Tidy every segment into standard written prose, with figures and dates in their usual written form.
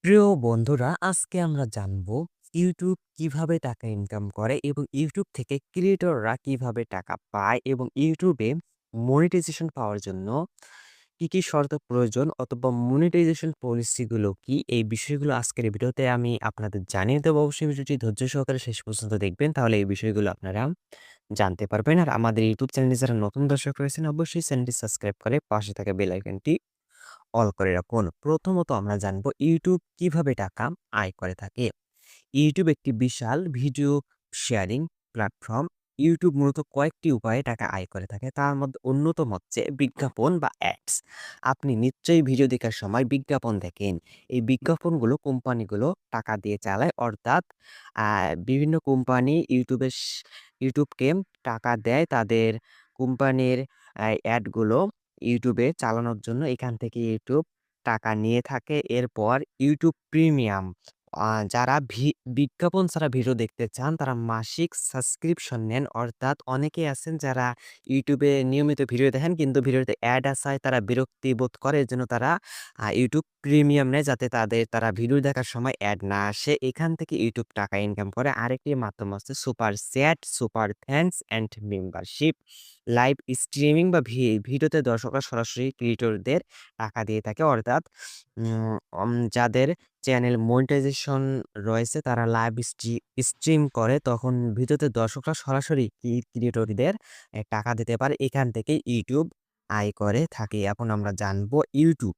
প্রিয় বন্ধুরা, আজকে আমরা জানবো YouTube কিভাবে টাকা ইনকাম করে এবং YouTube থেকে ক্রিয়েটররা কিভাবে টাকা পায় এবং YouTube এ মনিটাইজেশন পাওয়ার জন্য কি শর্ত প্রয়োজন অথবা মনিটাইজেশন পলিসি গুলো কি? এই বিষয়গুলো আজকের এই ভিডিওতে আমি আপনাদের জানিয়ে দেবো। অবশ্যই ভিডিওটি ধৈর্য সহকারে শেষ পর্যন্ত দেখবেন, তাহলে এই বিষয়গুলো আপনারা জানতে পারবেন। আর আমাদের YouTube চ্যানেলে যারা নতুন দর্শক রয়েছেন, অবশ্যই চ্যানেলটি সাবস্ক্রাইব করে পাশে থাকা বেল আইকনটি অল করে রাখুন। প্রথমত আমরা জানবো YouTube কিভাবে টাকা আয় করে থাকে। YouTube একটি বিশাল ভিডিও শেয়ারিং প্ল্যাটফর্ম। YouTube মূলত কয়েকটি উপায়ে টাকা আয় করে থাকে। তার মধ্যে অন্যতম হচ্ছে বিজ্ঞাপন বা অ্যাডস। আপনি নিশ্চয়ই ভিডিও দেখার সময় বিজ্ঞাপন দেখেন। এই বিজ্ঞাপনগুলো কোম্পানিগুলো টাকা দিয়ে চালায়, অর্থাৎ বিভিন্ন কোম্পানি ইউটিউবকে টাকা দেয় তাদের কোম্পানির অ্যাডগুলো ইউটিউবে চালানোর জন্য। এখান থেকে ইউটিউব টাকা নিয়ে থাকে। এরপর ইউটিউব প্রিমিয়াম, যারা বিজ্ঞাপন ছাড়া ভিডিও দেখতে চান তারা মাসিক সাবস্ক্রিপশন নেন। অর্থাৎ অনেকেই আছেন যারা ইউটিউবে নিয়মিত ভিডিও দেখেন কিন্তু ভিডিওতে অ্যাড আসায় তারা বিরক্তি বোধ করে। এজন্য তারা ইউটিউব প্রিমিয়াম নেয় যাতে তারা ভিডিও দেখার সময় অ্যাড না আসে। এখান থেকে ইউটিউব টাকা ইনকাম করে। আরেকটি মাধ্যম হচ্ছে super chat, super thanks and membership. Live streaming বা ভিডিওতে দর্শকরা সরাসরি ক্রিয়েটরদের টাকা দিয়ে থাকে। অর্থাৎ যাদের চ্যানেল মনিটাইজেশন রয়েছে তারা লাইভ স্ট্রিম করে, তখন ভিডিওতে দর্শকরা সরাসরি ক্রিয়েটরদের টাকা দিতে পারে। এখান থেকে ইউটিউব আয় করে থাকে। এখন আমরা জানবো ইউটিউব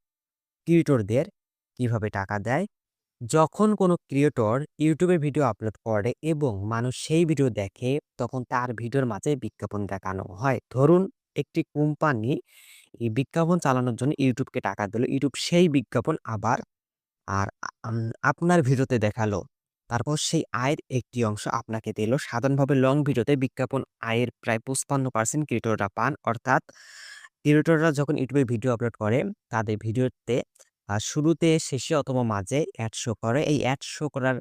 ক্রিয়েটরদের কিভাবে টাকা দেয়। যখন কোনো ক্রিয়েটর ইউটিউবে ভিডিও আপলোড করে এবং মানুষ সেই ভিডিও দেখে, তখন তার ভিডিওর মাঝে বিজ্ঞাপন দেখানো হয়। ধরুন একটি কোম্পানি এই বিজ্ঞাপন চালানোর জন্য ইউটিউবকে টাকা দিল। ইউটিউব সেই বিজ্ঞাপন আবার আর আপনার ভিডিওতে দেখালো। তারপর সেই আয়ের একটি অংশ আপনাকে দিল। সাধারণভাবে লং ভিডিওতে বিজ্ঞাপন আয়ের প্রায় 55% ক্রিয়েটররা পান। অর্থাৎ ক্রিয়েটররা যখন ইউটিউবে ভিডিও আপলোড করে, তাদের ভিডিওতে শুরুতে, শেষে অথবা মাঝে অ্যাড শো করে। এই অ্যাড শো করার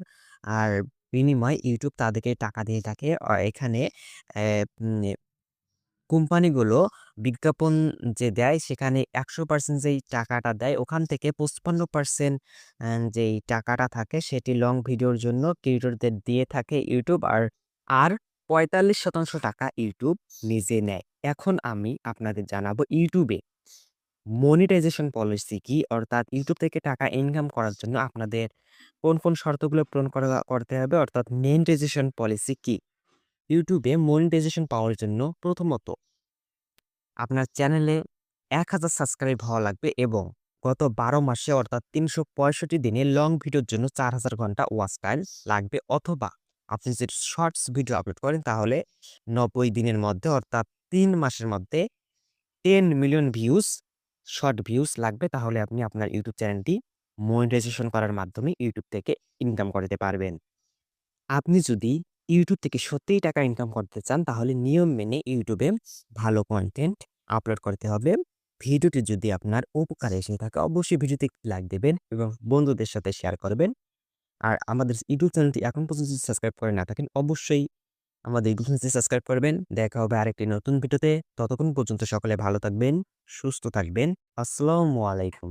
আর বিনিময়ে ইউটিউব তাদেরকে টাকা দিয়ে থাকে। এখানে অ্যা উম কোম্পানিগুলো বিজ্ঞাপন যে দেয় সেখানে ১০০% যেই টাকাটা দেয় ওখান থেকে ৫৫% যেই টাকাটা থাকে সেটি লং ভিডিওর জন্য ক্রিয়েটরদের দিয়ে থাকে ইউটিউব। আর ৪৫% টাকা ইউটিউব নিজে নেয়। এখন আমি আপনাদের জানাবো ইউটিউবে মনিটাইজেশন পলিসি কি? অর্থাৎ ইউটিউব থেকে টাকা ইনকাম করার জন্য আপনাদের কোন শর্তগুলো পূরণ করতে হবে, অর্থাৎ মনিটাইজেশন পলিসি কি? ইউটিউবে মনিটাইজেশন পাওয়ার জন্য প্রথমত আপনার চ্যানেলে ১,০০০ সাবস্ক্রাইব হওয়া লাগবে এবং গত ১২ মাসে অর্থাৎ ৩৬৫ দিনে লং ভিডিওর জন্য ৪,০০০ ঘন্টা ওয়াচ টাইম লাগবে, অথবা আপনি যদি শর্টস ভিডিও আপলোড করেন তাহলে ৯০ দিনের মধ্যে অর্থাৎ ৩ মাসের মধ্যে ১০ মিলিয়ন ভিউজ, শর্ট ভিউজ লাগবে। তাহলে আপনি আপনার ইউটিউব চ্যানেলটি মনিটাইজেশন করার মাধ্যমে ইউটিউব থেকে ইনকাম করতে পারবেন। আপনি যদি ইউটিউব থেকে সত্যিই টাকা ইনকাম করতে চান তাহলে নিয়ম মেনে ইউটিউবে ভালো কনটেন্ট আপলোড করতে হবে। ভিডিওটি যদি আপনার উপকারে এসে থাকে অবশ্যই ভিডিওতে একটি লাইক দেবেন এবং বন্ধুদের সাথে শেয়ার করবেন। আর আমাদের ইউটিউব চ্যানেলটি এখন পর্যন্ত যদি সাবস্ক্রাইব করে না থাকেন অবশ্যই আমাদের ইউটিউব চ্যানেলটি সাবস্ক্রাইব করবেন। দেখা হবে আরেকটি নতুন ভিডিওতে। ততক্ষণ পর্যন্ত সকলে ভালো থাকবেন, সুস্থ থাকবেন। আসসালামু আলাইকুম।